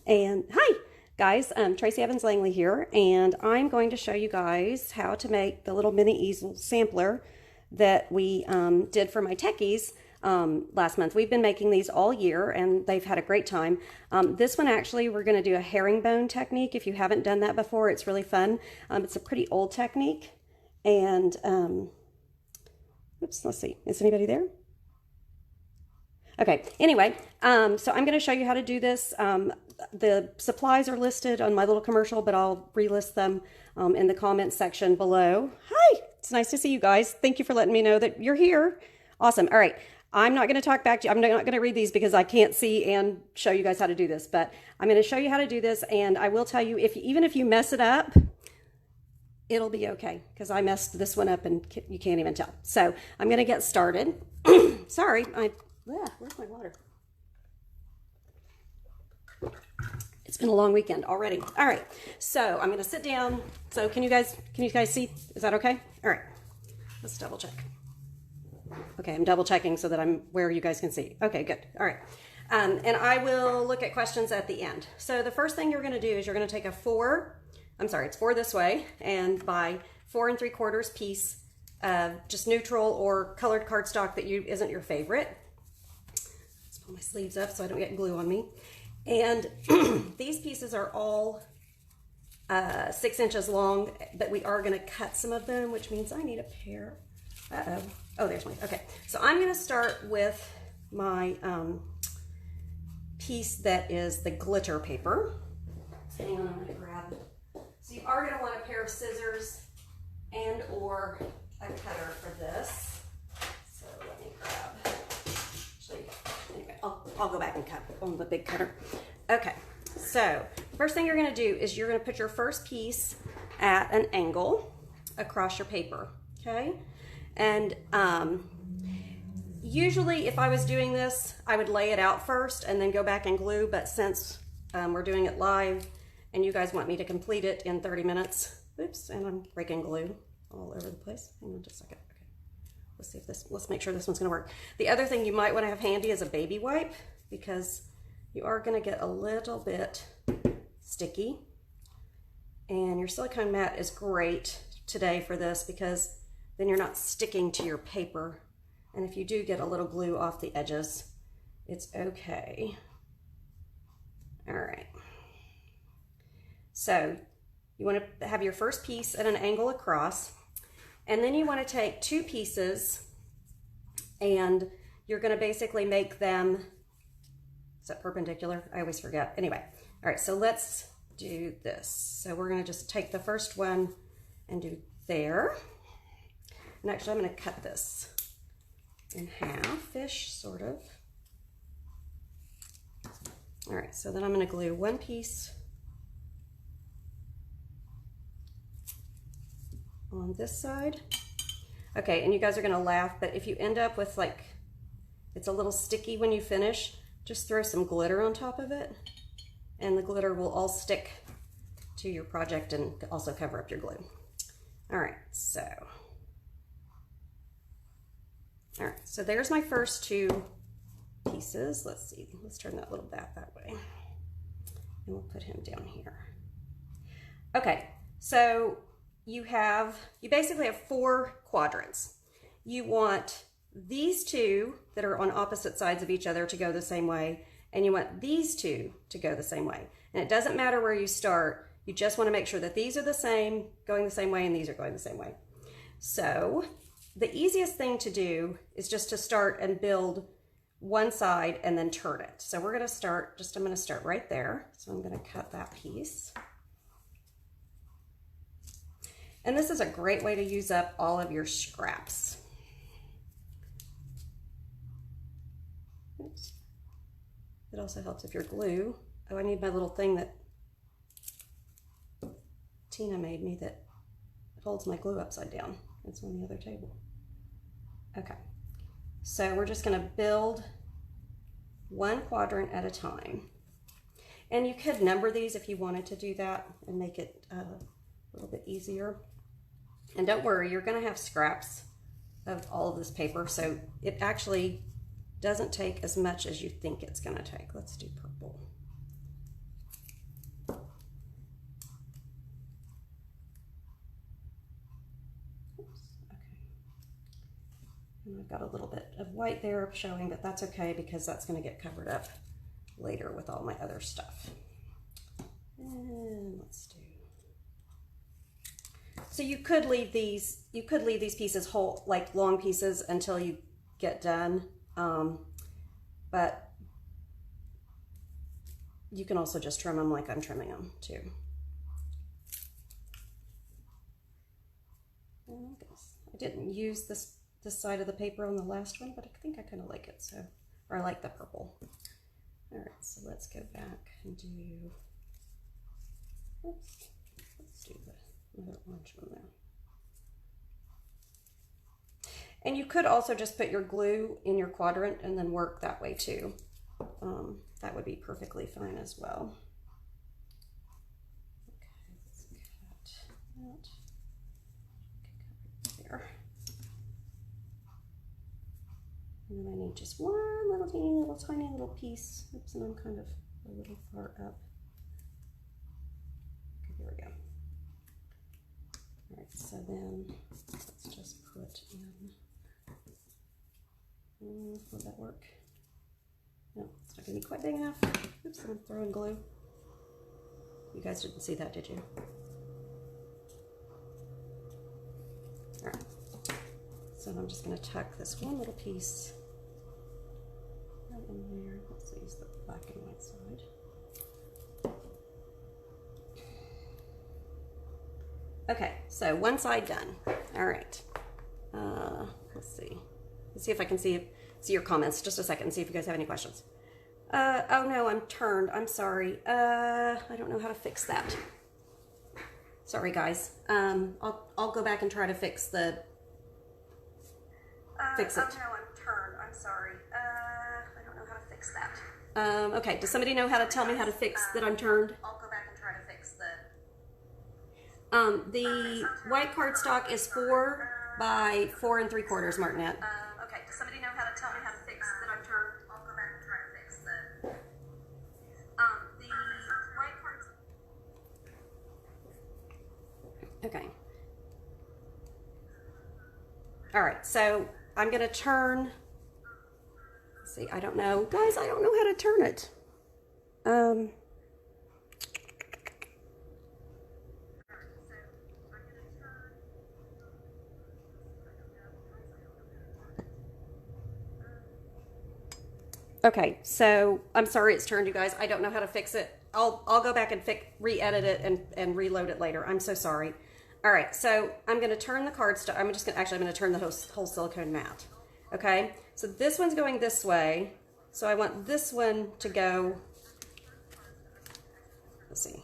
And hi guys, Tracy Evans Langley here, and I'm going to show you guys how to make the little mini easel sampler that we did for my techies last month. We've been making these all year and they've had a great time. This one actually we're going to do a herringbone technique. If you haven't done that before, it's really fun. It's a pretty old technique, and oops, let's see, is anybody there? Okay, anyway, so I'm going to show you how to do this. The supplies are listed on my little commercial, but I'll relist them in the comments section below. Hi, it's nice to see you guys. Thank you for letting me know that you're here. Awesome. All right, I'm not going to talk back to you. I'm not going to read these because I can't see and show you guys how to do this, but I'm going to show you how to do this, and I will tell you, even if you mess it up, it'll be okay, because I messed this one up and you can't even tell. So I'm going to get started. Sorry, where's my water? It's been a long weekend already. All right, so I'm gonna sit down. So can you guys see? Is that okay? All right, let's double check. Okay, I'm double checking so that I'm where you guys can see. Okay, good. All right, and I will look at questions at the end. So the first thing you're gonna do is you're gonna take a it's 4 this way, and by 4 3/4 piece of just neutral or colored cardstock that isn't your favorite. Let's pull my sleeves up so I don't get glue on me. And these pieces are all 6 inches long, but we are going to cut some of them, which means I need a pair. Oh, there's mine. Okay, so I'm going to start with my piece that is the glitter paper. Hang on, I'm going to grab. So you are going to want a pair of scissors and or a cutter for this. So let me grab. Anyway, I'll go back and cut on the big cutter. Okay, so first thing you're going to do is you're going to put your first piece at an angle across your paper, okay? And usually if I was doing this, I would lay it out first and then go back and glue, but since we're doing it live and you guys want me to complete it in 30 minutes, oops, and I'm breaking glue all over the place. Hang on just a second. Let's make sure this one's gonna work. The other thing you might wanna have handy is a baby wipe, because you are gonna get a little bit sticky. And your silicone mat is great today for this, because then you're not sticking to your paper. And if you do get a little glue off the edges, it's okay. All right. So you wanna have your first piece at an angle across. And then you want to take 2 pieces and you're going to basically make them, is that perpendicular? I always forget. Anyway, all right, so let's do this. So we're going to just take the first one and do there. And actually I'm going to cut this in half-ish, sort of. All right, so then I'm going to glue one piece on this side. Okay, and you guys are gonna laugh, but if you end up with like, it's a little sticky when you finish, just throw some glitter on top of it, and the glitter will all stick to your project and also cover up your glue. All right, so there's my first 2 pieces. Let's see, let's turn that little bat that way, and we'll put him down here. Okay, so you basically have 4 quadrants. You want these 2 that are on opposite sides of each other to go the same way, and you want these 2 to go the same way. And it doesn't matter where you start, you just want to make sure that these are the same, going the same way, and these are going the same way. So the easiest thing to do is just to start and build one side and then turn it. So we're going to start, I'm going to start right there. So I'm going to cut that piece. And this is a great way to use up all of your scraps. Oops. It also helps if you're glue. Oh, I need my little thing that Tina made me that holds my glue upside down. It's on the other table. Okay, so we're just gonna build one quadrant at a time. And you could number these if you wanted to do that and make it a little bit easier. And don't worry, you're going to have scraps of all of this paper, so it actually doesn't take as much as you think it's going to take. Let's do purple. And I've got a little bit of white there showing, but that's okay because that's going to get covered up later with all my other stuff. And let's do. So you could leave these pieces whole, like long pieces, until you get done. But you can also just trim them like I'm trimming them too. I didn't use this side of the paper on the last one, but I think I kind of like it, so, or I like the purple. All right, so let's go back and do, oops, let's do the other orange one there. And you could also just put your glue in your quadrant and then work that way too. That would be perfectly fine as well. Okay, let's cut that. There. And then I need just one little tiny little piece. Oops, and I'm kind of a little far up. Okay, there we go. All right, so then let's just put in, will that work? No, it's not gonna be quite big enough. Oops, I'm throwing glue. You guys didn't see that, did you? All right, so I'm just gonna tuck this one little piece right in there. Let's use the black and white side. Okay, so one side done. All right, let's see. Let's see if I can see your comments. Just a second, see if you guys have any questions. Oh no, I'm turned. I'm sorry. I don't know how to fix that. Sorry, guys. I'll go back and try to fix the. Fix it. Oh no, I'm turned. I'm sorry. I don't know how to fix that. Okay. Does somebody know how to tell me how to fix that I'm turned? I'll go back and try to fix the. The white cardstock is 4 by 4 3/4, Martinette. Okay. Does somebody know how to tell me how to fix that I'm turned? I'll go back and try to fix the. The white cardstock. Okay. All right. So I'm going to turn. Let's see. I don't know, guys. I don't know how to turn it. Okay, so I'm sorry it's turned, you guys. I don't know how to fix it. I'll go back and re-edit it and reload it later. I'm so sorry. All right, so I'm going to turn the cardstock. I'm going to turn the whole silicone mat. Okay, so this one's going this way. So I want this one to go. Let's see.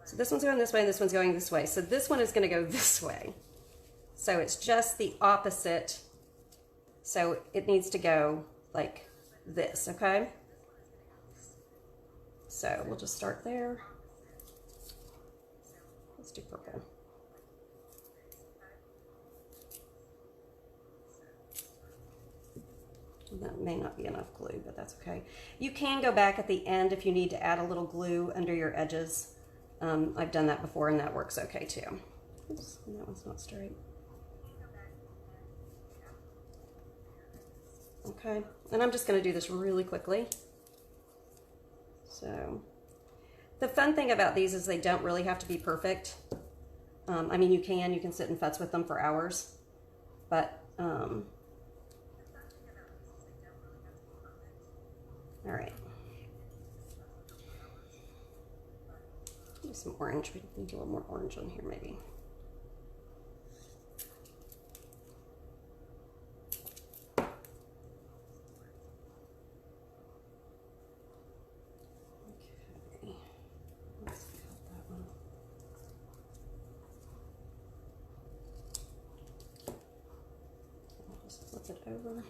So this one's going this way, and this one's going this way. So this one is going to go this way. So it's just the opposite. So it needs to go like this, okay? So we'll just start there. Let's do purple. That may not be enough glue, but that's okay. You can go back at the end if you need to add a little glue under your edges. I've done that before and that works okay too. Oops, and that one's not straight. Okay, and I'm just going to do this really quickly. So, the fun thing about these is they don't really have to be perfect. I mean, you can sit and futz with them for hours, but, all right. Do some orange. We need a little more orange on here, maybe. It over.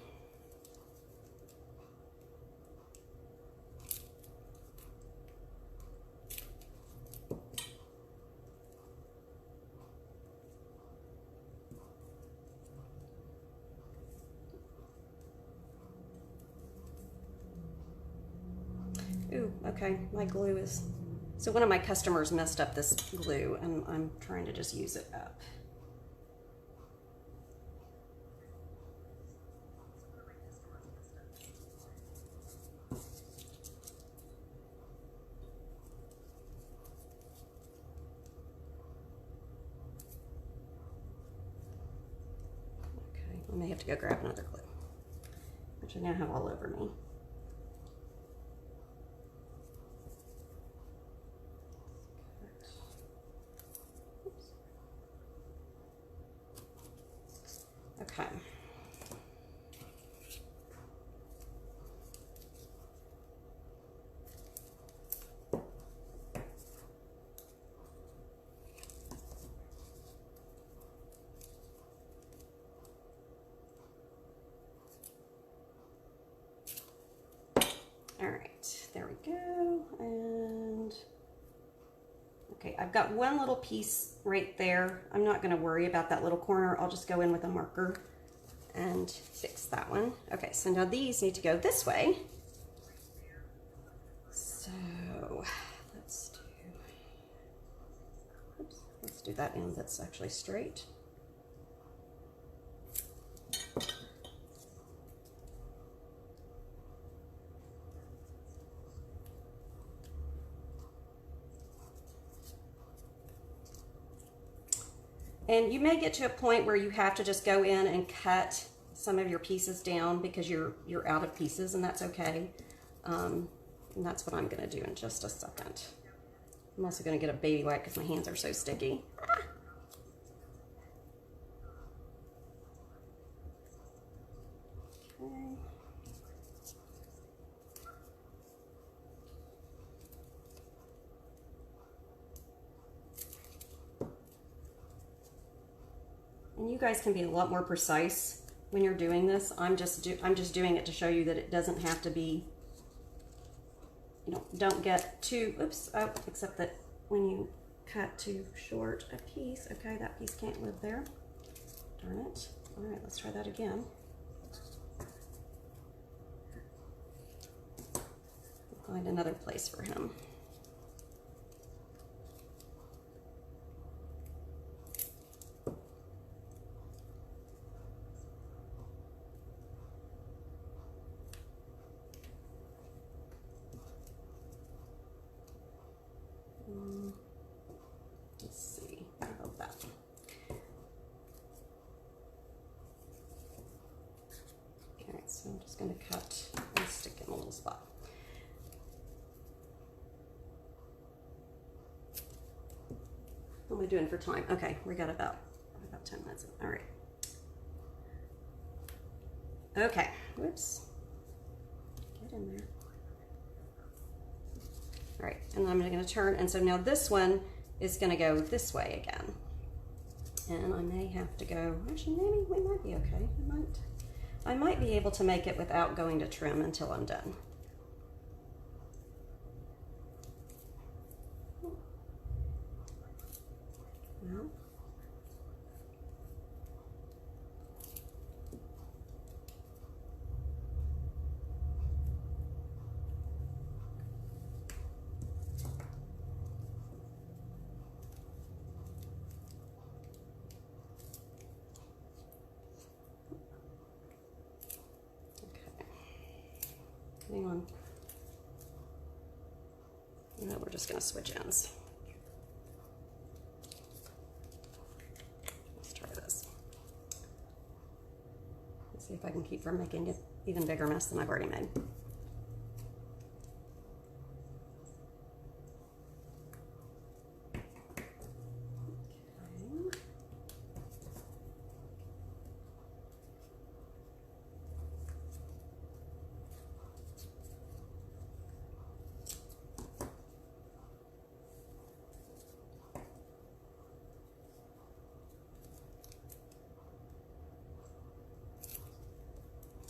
Ooh, okay, my glue is, so one of my customers messed up this glue and I'm trying to just use it up. I may have to go grab another glue, which I now have all over me. Okay. All right, there we go. And okay, I've got one little piece right there. I'm not going to worry about that little corner. I'll just go in with a marker and fix that one. Okay, so now these need to go this way. So let's do that end that's actually straight. And you may get to a point where you have to just go in and cut some of your pieces down because you're out of pieces, and that's okay. And that's what I'm going to do in just a second. I'm also going to get a baby wipe because my hands are so sticky. Ah. Okay. And you guys can be a lot more precise when you're doing this. I'm just doing it to show you that it doesn't have to be, you know, don't get too, oops, oh, except that when you cut too short a piece, okay, that piece can't live there. Darn it. All right, let's try that again. Find another place for him. Let's see, how about that? All right, so I'm just going to cut and stick in a little spot. What am I doing for time? Okay, we got about 10 minutes. All right. Okay, whoops. Get in there. All right, and I'm going to turn, and so now this one is going to go this way again. And I may have to go, actually maybe we might be okay. I might be able to make it without going to trim until I'm done. Well, hang on. No, we're just going to switch ends. Let's try this. Let's see if I can keep from making an even bigger mess than I've already made.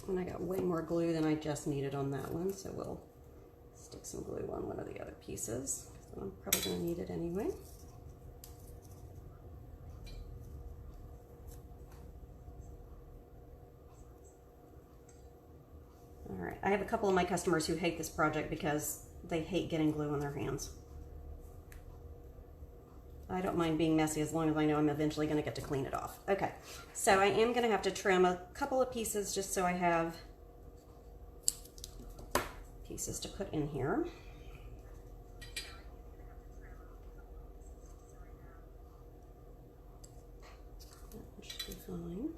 And I got way more glue than I just needed on that one, so we'll stick some glue on one of the other pieces. I'm probably going to need it anyway. All right, I have a couple of my customers who hate this project because they hate getting glue on their hands. I don't mind being messy as long as I know I'm eventually going to get to clean it off. Okay, so I am going to have to trim a couple of pieces just so I have pieces to put in here. That should be fine.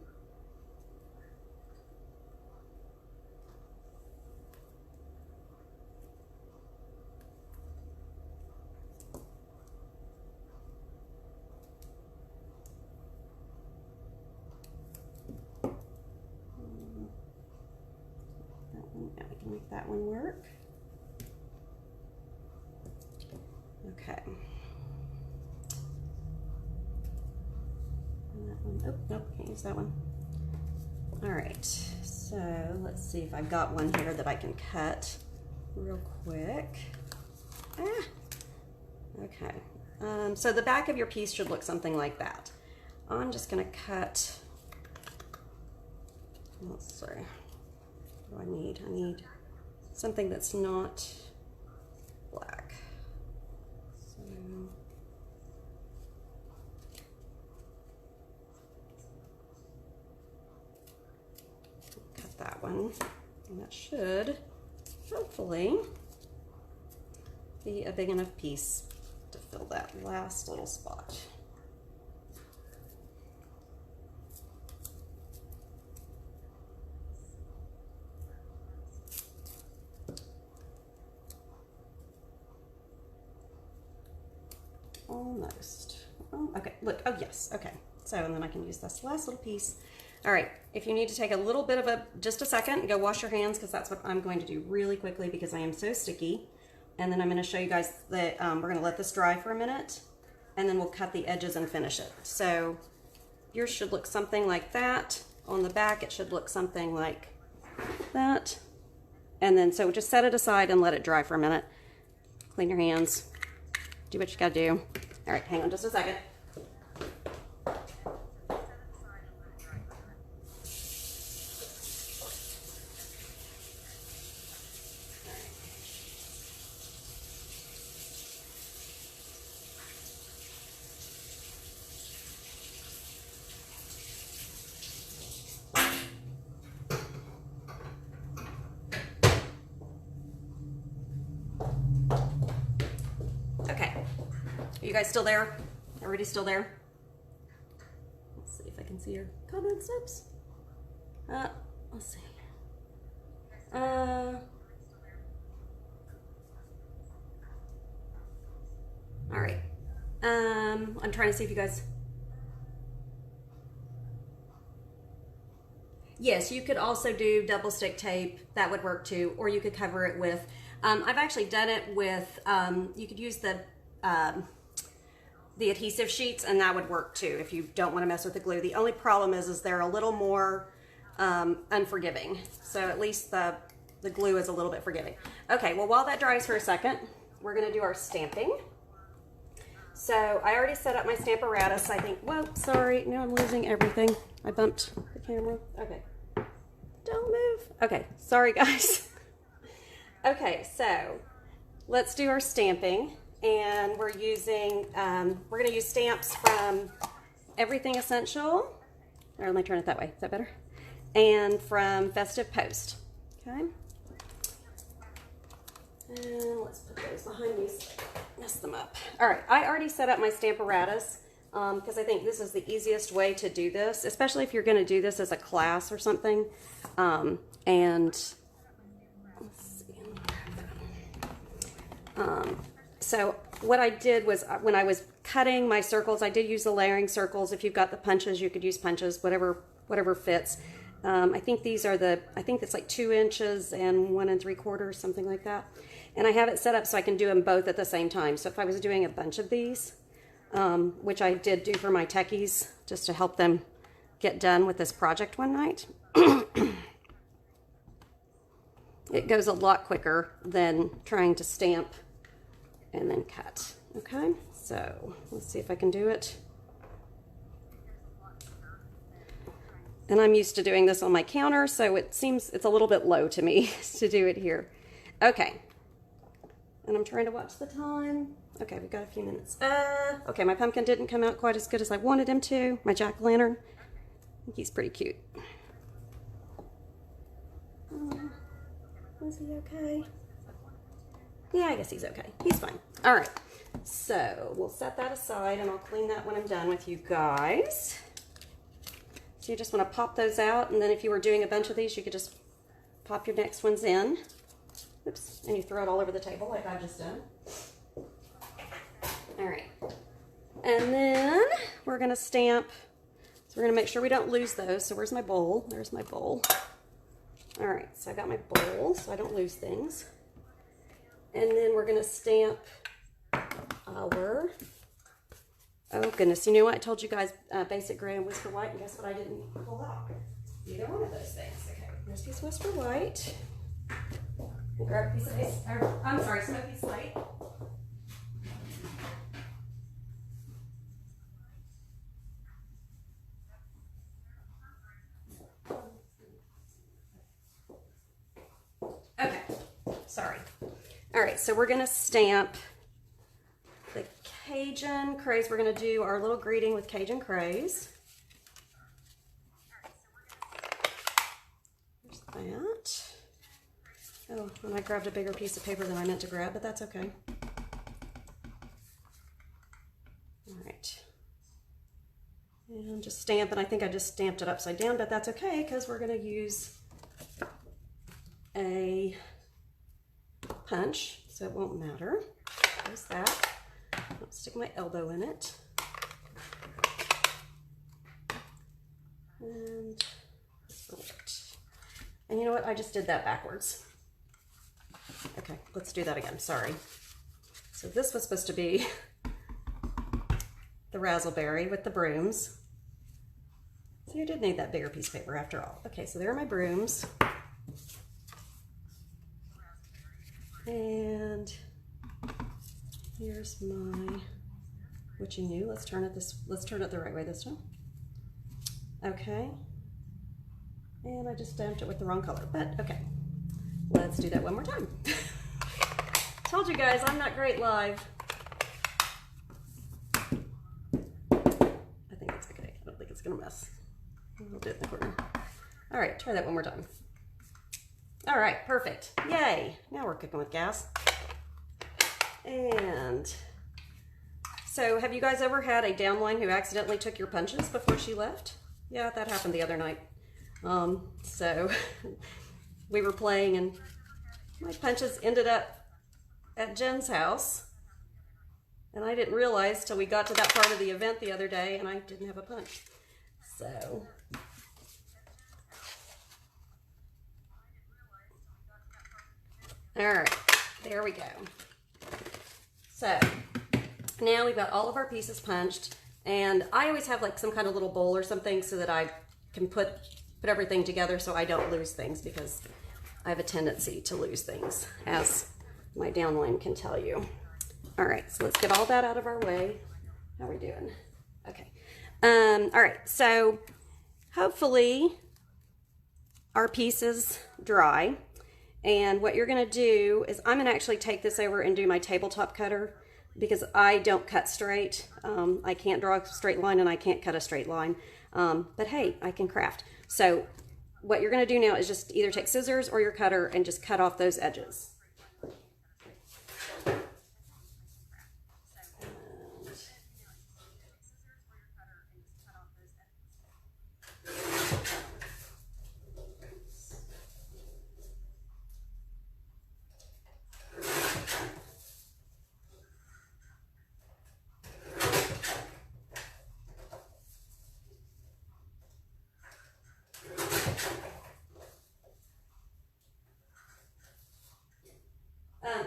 make that one work. Okay. And that one, oh, nope, can't use that one. All right, so let's see if I've got one here that I can cut real quick. Ah, okay. So the back of your piece should look something like that. I'm just gonna cut, let's see, what do I need? I need something that's not black. So, cut that one, and that should hopefully be a big enough piece to fill that last little spot. Almost. Oh, okay, look, oh yes, okay. So, and then I can use this last little piece. All right, if you need to take a little bit of just a second, go wash your hands, because that's what I'm going to do really quickly because I am so sticky. And then I'm going to show you guys that we're going to let this dry for a minute, and then we'll cut the edges and finish it. So yours should look something like that. On the back, it should look something like that. And then, so just set it aside and let it dry for a minute. Clean your hands. Do what you got to do. All right, hang on just a second. Are you guys still there? Everybody still there? Let's see if I can see your comments. Oops. Let's see. All right. I'm trying to see if you guys. Yes, you could also do double stick tape. That would work too. Or you could cover it with, I've actually done it with, you could use the adhesive sheets, and that would work too if you don't want to mess with the glue. The only problem is they're a little more unforgiving. So at least the glue is a little bit forgiving. Okay, well, while that dries for a second, we're going to do our stamping. So I already set up my Stamparatus, I think. Whoa, sorry, now I'm losing everything. I bumped the camera. Okay, don't move. Okay, sorry guys. Okay, so let's do our stamping. And we're using, we're going to use stamps from Everything Essential. Or let me turn it that way. Is that better? And from Festive Post. Okay. And let's put those behind me so I mess them up. All right. I already set up my Stamparatus because I think this is the easiest way to do this, especially if you're going to do this as a class or something. And let's see. So what I did was when I was cutting my circles, I did use the layering circles. If you've got the punches, you could use punches, whatever fits. I think these are I think it's like 2 inches and 1 3/4, something like that. And I have it set up so I can do them both at the same time. So if I was doing a bunch of these, which I did do for my techies, just to help them get done with this project one night, it goes a lot quicker than trying to stamp and then cut. Okay, so let's see if I can do it. And I'm used to doing this on my counter, so it seems it's a little bit low to me to do it here. Okay, and I'm trying to watch the time. Okay, we've got a few minutes. Okay, my pumpkin didn't come out quite as good as I wanted him to. My jack-o'-lantern, I think he's pretty cute. Is he okay? Yeah, I guess he's okay. He's fine. All right, so we'll set that aside, and I'll clean that when I'm done with you guys. So you just want to pop those out, and then if you were doing a bunch of these, you could just pop your next ones in. Oops, and you throw it all over the table like I've just done. All right, and then we're going to stamp. So we're going to make sure we don't lose those. So where's my bowl? There's my bowl. All right, so I got my bowl so I don't lose things. And then we're gonna stamp our, oh goodness, you know what? I told you guys basic gray and whisper white, and guess what I didn't pull out? Either one of those things. Okay, here's a piece of whisper white. We'll grab a piece of Smoky Slate. Okay, sorry. All right, so we're gonna stamp the Cajun Craze. We're gonna do our little greeting with Cajun Craze. There's that. Oh, and I grabbed a bigger piece of paper than I meant to grab, but that's okay. All right. And just stamp, and I think I just stamped it upside down, but that's okay because we're gonna use a punch, so it won't matter. There's that. I'll stick my elbow in it. And you know what? I just did that backwards. Okay, let's do that again. Sorry. So this was supposed to be the razzleberry with the brooms. So you did need that bigger piece of paper after all. Okay, so there are my brooms. And here's my witchy new. Let's turn it the right way this time. Okay. And I just stamped it with the wrong color, but okay. Let's do that one more time. Told you guys, I'm not great live. I think it's okay. I don't think it's gonna mess. We'll do it in the corner. All right, try that one more time. All right, perfect. Yay. Now we're cooking with gas. And so have you guys ever had a downline who accidentally took your punches before she left? Yeah, that happened the other night. So we were playing and my punches ended up at Jen's house. And I didn't realize till we got to that part of the event the other day and I didn't have a punch. So all right, there we go. So now we've got all of our pieces punched, and I always have like some kind of little bowl or something so that I can put everything together so I don't lose things, because I have a tendency to lose things, as my downline can tell you. All right, so let's get all that out of our way. How are we doing? Okay. All right, so hopefully our pieces dry. And what you're gonna do is I'm gonna actually take this over and do my tabletop cutter, because I don't cut straight. I can't draw a straight line and I can't cut a straight line. But hey, I can craft. So what you're gonna do now is just either take scissors or your cutter and just cut off those edges.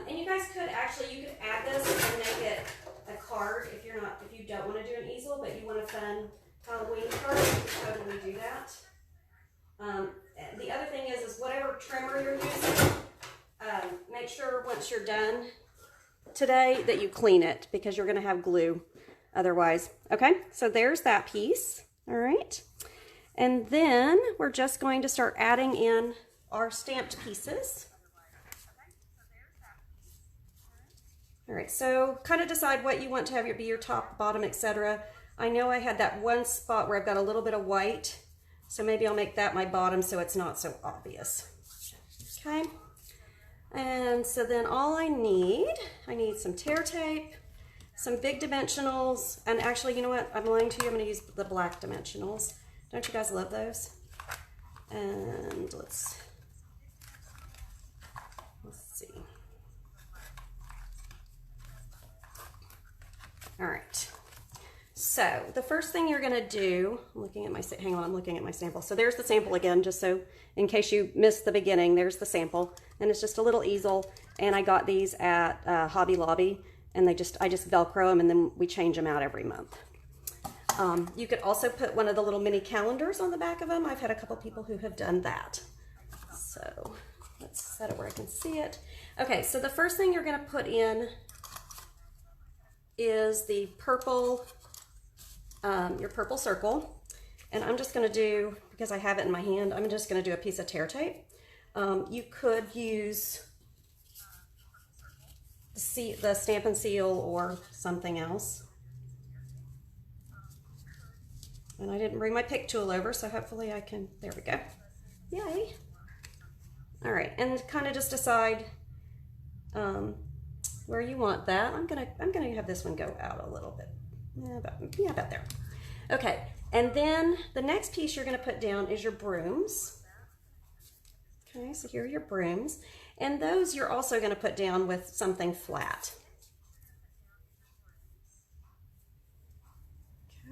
And you guys could actually, you could add this and make it a card if you don't want to do an easel, but you want a fun Halloween card, you can totally do that. The other thing is whatever trimmer you're using, make sure once you're done today that you clean it, because you're going to have glue otherwise. Okay, so there's that piece. All right. And then we're just going to start adding in our stamped pieces. All right, so kind of decide what you want to have be your top, bottom, etc. I know I had that one spot where I've got a little bit of white, so maybe I'll make that my bottom so it's not so obvious. Okay, and so then all I need some tear tape, some big dimensionals, and actually, you know what? I'm lying to you, I'm gonna use the black dimensionals. Don't you guys love those? And let's see. All right, So the first thing you're gonna do, I'm looking at my sample. So there's the sample again, just so in case you missed the beginning, there's the sample. And it's just a little easel. And I got these at Hobby Lobby, and I just Velcro them, and then we change them out every month. You could also put one of the little mini calendars on the back of them. I've had a couple people who have done that. So let's set it where I can see it. Okay, so the first thing you're gonna put in is the purple, your purple circle. And I'm just gonna do, because I have it in my hand, I'm just gonna do a piece of tear tape. You could use the Stampin' Seal or something else. And I didn't bring my pick tool over, so hopefully I can, there we go. Yay. All right, and kind of just decide where you want that. I'm gonna have this one go out a little bit. Yeah, about there. Okay, and then the next piece you're gonna put down is your brooms. Okay, so here are your brooms. And those you're also gonna put down with something flat.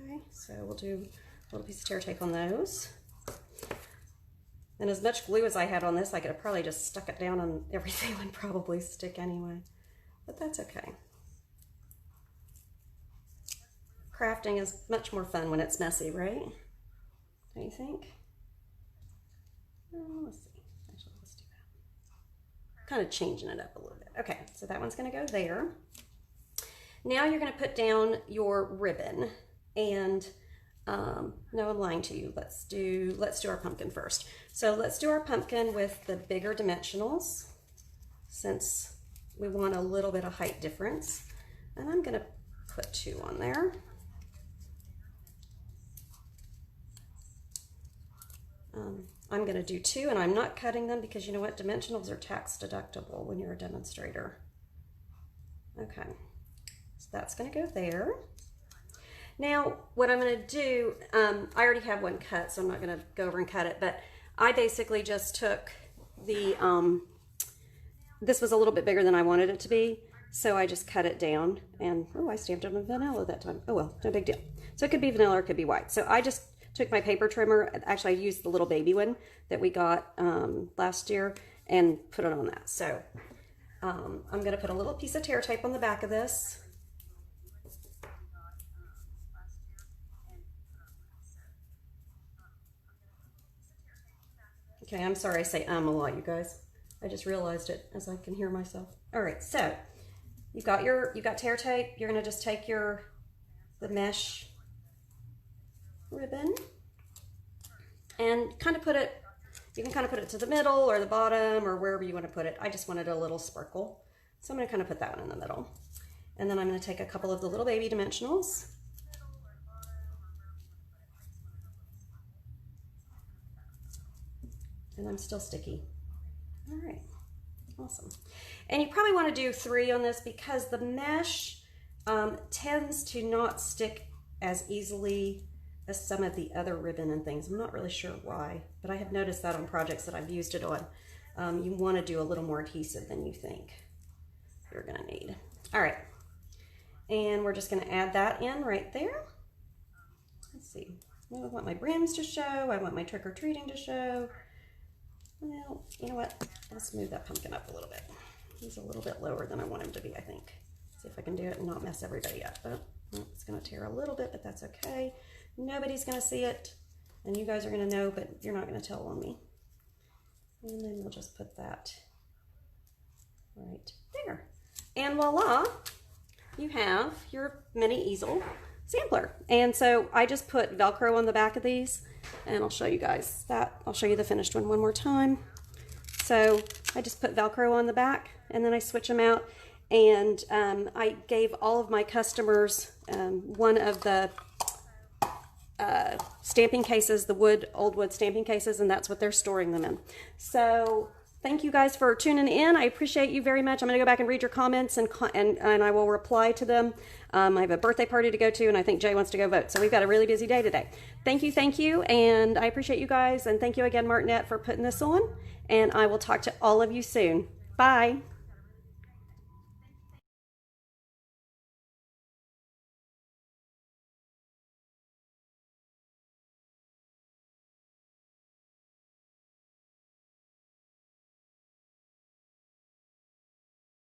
Okay, so we'll do a little piece of tear tape on those. And as much glue as I had on this, I could have probably just stuck it down and everything would probably stick anyway. But that's okay. Crafting is much more fun when it's messy, right? Don't you think? Let's see. Actually, let's do that. Kind of changing it up a little bit. Okay, so that one's going to go there. Now you're going to put down your ribbon. And no, I'm lying to you. Let's do our pumpkin first. So let's do our pumpkin with the bigger dimensionals, since we want a little bit of height difference. And I'm going to put 2 on there. I'm going to do 2, and I'm not cutting them because you know what? Dimensionals are tax deductible when you're a demonstrator. Okay, so that's going to go there. Now, what I'm going to do, I already have one cut, so I'm not going to go over and cut it, but I basically just took the, this was a little bit bigger than I wanted it to be, so I just cut it down, and, oh, I stamped it on vanilla that time. Oh, well, no big deal. So it could be vanilla or it could be white. So I just took my paper trimmer, actually I used the little baby one that we got last year, and put it on that. So I'm going to put a little piece of tear tape on the back of this. Okay, I'm sorry I say a lot, you guys. I just realized it as I can hear myself. All right, so you've got tear tape. You're gonna just take the mesh ribbon and kind of put it, you can kind of put it to the middle or the bottom or wherever you want to put it. I just wanted a little sparkle. So I'm gonna kind of put that one in the middle. And then I'm gonna take a couple of the little baby dimensionals. And I'm still sticky. All right, awesome. And you probably want to do 3 on this because the mesh tends to not stick as easily as some of the other ribbon and things. I'm not really sure why, but I have noticed that on projects that I've used it on. You want to do a little more adhesive than you think you're going to need. All right, and we're just going to add that in right there. Let's see. Well, I want my brims to show. I want my trick-or-treating to show. Well, you know what? Let's move that pumpkin up a little bit. He's a little bit lower than I want him to be, I think. See if I can do it and not mess everybody up. But it's going to tear a little bit, but that's okay. Nobody's going to see it, and you guys are going to know, but you're not going to tell on me. And then we'll just put that right there. And voila, you have your Mini Easel Sampler. And so I just put Velcro on the back of these, and I'll show you guys that. I'll show you the finished one more time. So I just put Velcro on the back, and then I switch them out. And I gave all of my customers one of the stamping cases, the old wood stamping cases, and that's what they're storing them in. So thank you guys for tuning in. I appreciate you very much. I'm going to go back and read your comments, and I will reply to them. I have a birthday party to go to, and I think Jay wants to go vote. So we've got a really busy day today. Thank you, and I appreciate you guys. And thank you again, Martinette, for putting this on. And I will talk to all of you soon. Bye.